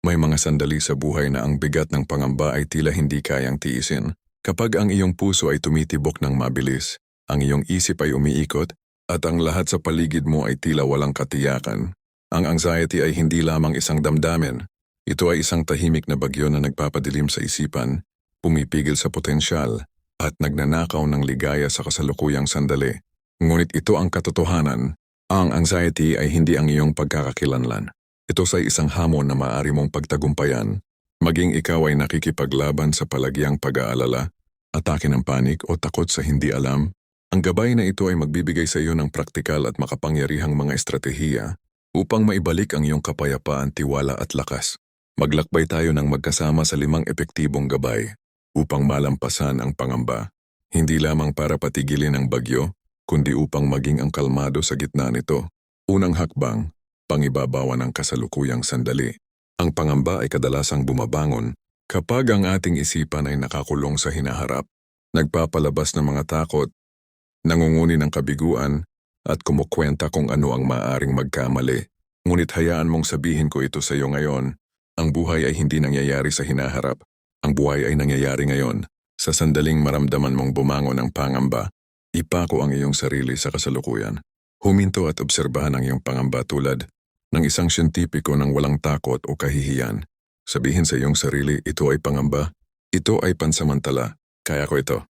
May mga sandali sa buhay na ang bigat ng pangamba ay tila hindi kayang tiisin. Kapag ang iyong puso ay tumitibok ng mabilis, ang iyong isip ay umiikot, at ang lahat sa paligid mo ay tila walang katiyakan. Ang anxiety ay hindi lamang isang damdamin. Ito ay isang tahimik na bagyo na nagpapadilim sa isipan, pumipigil sa potensyal, at nagnanakaw ng ligaya sa kasalukuyang sandali. Ngunit ito ang katotohanan. Ang anxiety ay hindi ang iyong pagkakakilanlan. Ito ay isang hamon na maaari mong pagtagumpayan, maging ikaw ay nakikipaglaban sa palagyang pag-aalala, atake ng panik o takot sa hindi alam. Ang gabay na ito ay magbibigay sa iyo ng praktikal at makapangyarihang mga estratehiya upang maibalik ang iyong kapayapaan, tiwala at lakas. Maglakbay tayo ng magkasama sa 5 epektibong gabay upang malampasan ang pangamba. Hindi lamang para patigilin ang bagyo, kundi upang maging ang kalmado sa gitna nito. Unang hakbang, pangibabawa ng kasalukuyang sandali. Ang pangamba ay kadalasang bumabangon kapag ang ating isipan ay nakakulong sa hinaharap, nagpapalabas ng mga takot, nangunguni ng kabiguan, at kumukwenta kung ano ang maaaring magkamali. Ngunit hayaan mong sabihin ko ito sa iyo ngayon, ang buhay ay hindi nangyayari sa hinaharap. Ang buhay ay nangyayari ngayon. Sa sandaling maramdaman mong bumangon ang pangamba, ipako ang iyong sarili sa kasalukuyan. Huminto at obserbahan ang iyong pangamba tulad ng isang siyentipiko ng walang takot o kahihiyan. Sabihin sa iyong sarili, ito ay pangamba. Ito ay pansamantala. Kaya ko ito.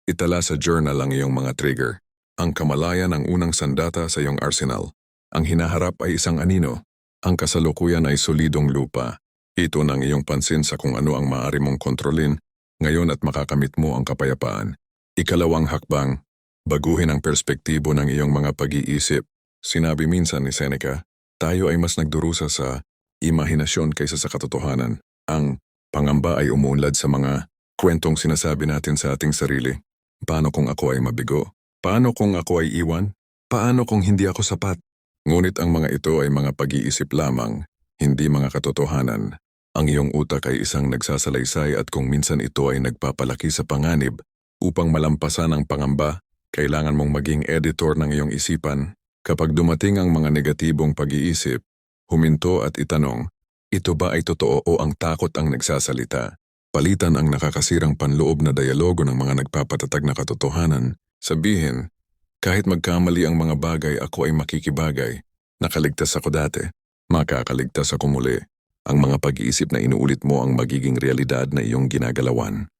Itala sa journal ang iyong mga trigger. Ang kamalayan ang unang sandata sa iyong arsenal. Ang hinaharap ay isang anino. Ang kasalukuyan ay solidong lupa. Ito ng iyong pansin sa kung ano ang maaari mong kontrolin ngayon at makakamit mo ang kapayapaan. Ikalawang hakbang, baguhin ang perspektibo ng iyong mga pag-iisip. Sinabi minsan ni Seneca, tayo ay mas nagdurusa sa imahinasyon kaysa sa katotohanan. Ang pangamba ay umuunlad sa mga kwentong sinasabi natin sa ating sarili. Paano kung ako ay mabigo? Paano kung ako ay iwan? Paano kung hindi ako sapat? Ngunit ang mga ito ay mga pag-iisip lamang, hindi mga katotohanan. Ang iyong utak ay isang nagsasalaysay at kung minsan ito ay nagpapalaki sa panganib, upang malampasan ang pangamba, kailangan mong maging editor ng iyong isipan. Kapag dumating ang mga negatibong pag-iisip, huminto at itanong, ito ba ay totoo o ang takot ang nagsasalita? Palitan ang nakakasirang panloob na dialogo ng mga nagpapatatag na katotohanan. Sabihin, kahit magkamali ang mga bagay, ako ay makikibagay. Nakaligtas ako dati. Makakaligtas ako muli. Ang mga pag-iisip na inuulit mo ang magiging realidad na iyong ginagalawan.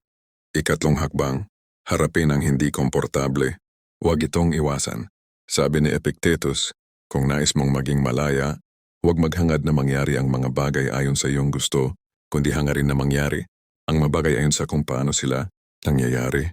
Ikatlong hakbang, harapin ang hindi komportable. Huwag itong iwasan. Sabi ni Epictetus, kung nais mong maging malaya, huwag maghangad na mangyari ang mga bagay ayon sa iyong gusto, kundi hangarin na mangyari ang mabagay ayon sa kung paano sila nangyayari.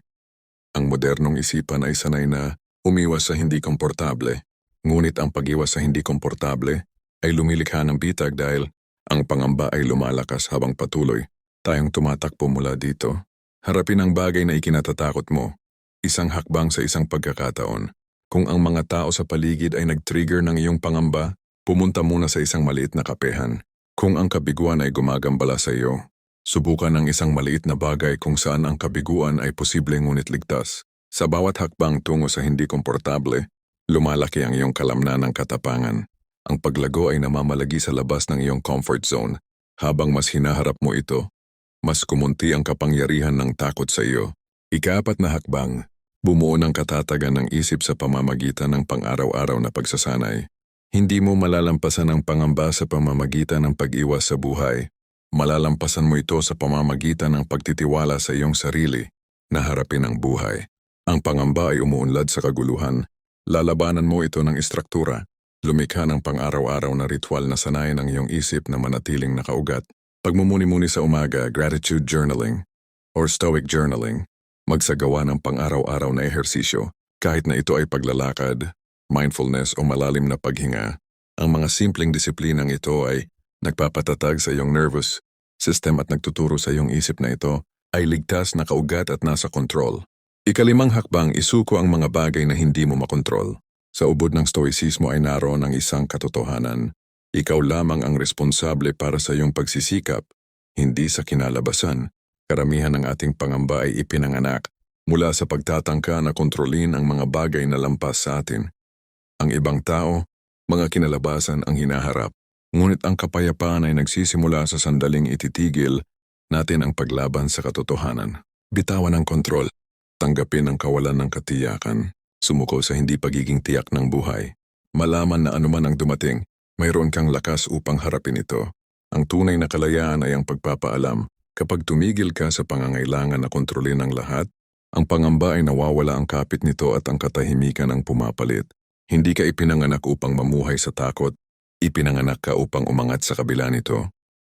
Ang modernong isipan ay sanay na umiwas sa hindi komportable, ngunit ang pag-iwas sa hindi komportable ay lumilikha ng bitag dahil ang pangamba ay lumalakas habang patuloy tayong tumatakbo mula dito. Harapin ang bagay na ikinatatakot mo, isang hakbang sa isang pagkakataon. Kung ang mga tao sa paligid ay nag-trigger ng iyong pangamba, pumunta muna sa isang maliit na kapehan. Kung ang kabiguan ay gumagambala sa iyo, subukan ng isang maliit na bagay kung saan ang kabiguan ay posible ngunit ligtas. Sa bawat hakbang tungo sa hindi komportable, lumalaki ang iyong kalamnan ng katapangan. Ang paglago ay namamalagi sa labas ng iyong comfort zone. Habang mas hinaharap mo ito, mas kumunti ang kapangyarihan ng takot sa iyo. Ika-4 na hakbang, bumuo ng katatagan ng isip sa pamamagitan ng pang-araw-araw na pagsasanay. Hindi mo malalampasan ang pangamba sa pamamagitan ng pag-iwas sa buhay. Malalampasan mo ito sa pamamagitan ng pagtitiwala sa iyong sarili na harapin ang buhay. Ang pangamba ay umuunlad sa kaguluhan. Lalabanan mo ito ng istruktura. Lumikha ng pang-araw-araw na ritual na sanayin ang iyong isip na manatiling nakaugat. Pagmumuni-muni sa umaga, gratitude journaling, or stoic journaling. Magsagawa ng pang-araw-araw na ehersisyo, kahit na ito ay paglalakad, mindfulness o malalim na paghinga. Ang mga simpleng disiplinang ito ay nagpapatatag sa iyong nervous system at nagtuturo sa iyong isip na ito ay ligtas, nakaugat at nasa kontrol. Ika-5 hakbang, isuko ang mga bagay na hindi mo makontrol. Sa ubod ng stoicismo ay naroon ang isang katotohanan. Ikaw lamang ang responsable para sa iyong pagsisikap, hindi sa kinalabasan. Karamihan ng ating pangamba ay ipinanganak mula sa pagtatangka na kontrolin ang mga bagay na lampas sa atin. Ang ibang tao, mga kinalabasan ang hinaharap. Ngunit ang kapayapaan ay nagsisimula sa sandaling ititigil natin ang paglaban sa katotohanan. Bitawan ang kontrol, tanggapin ang kawalan ng katiyakan, sumuko sa hindi pagiging tiyak ng buhay. Malaman na anuman ang dumating, mayroon kang lakas upang harapin ito. Ang tunay na kalayaan ay ang pagpapaalam. Kapag tumigil ka sa pangangailangan na kontrolin ang lahat, ang pangamba ay nawawala ang kapit nito at ang katahimikan ang pumapalit. Hindi ka ipinanganak upang mamuhay sa takot, ipinanganak ka upang umangat sa kabila nito.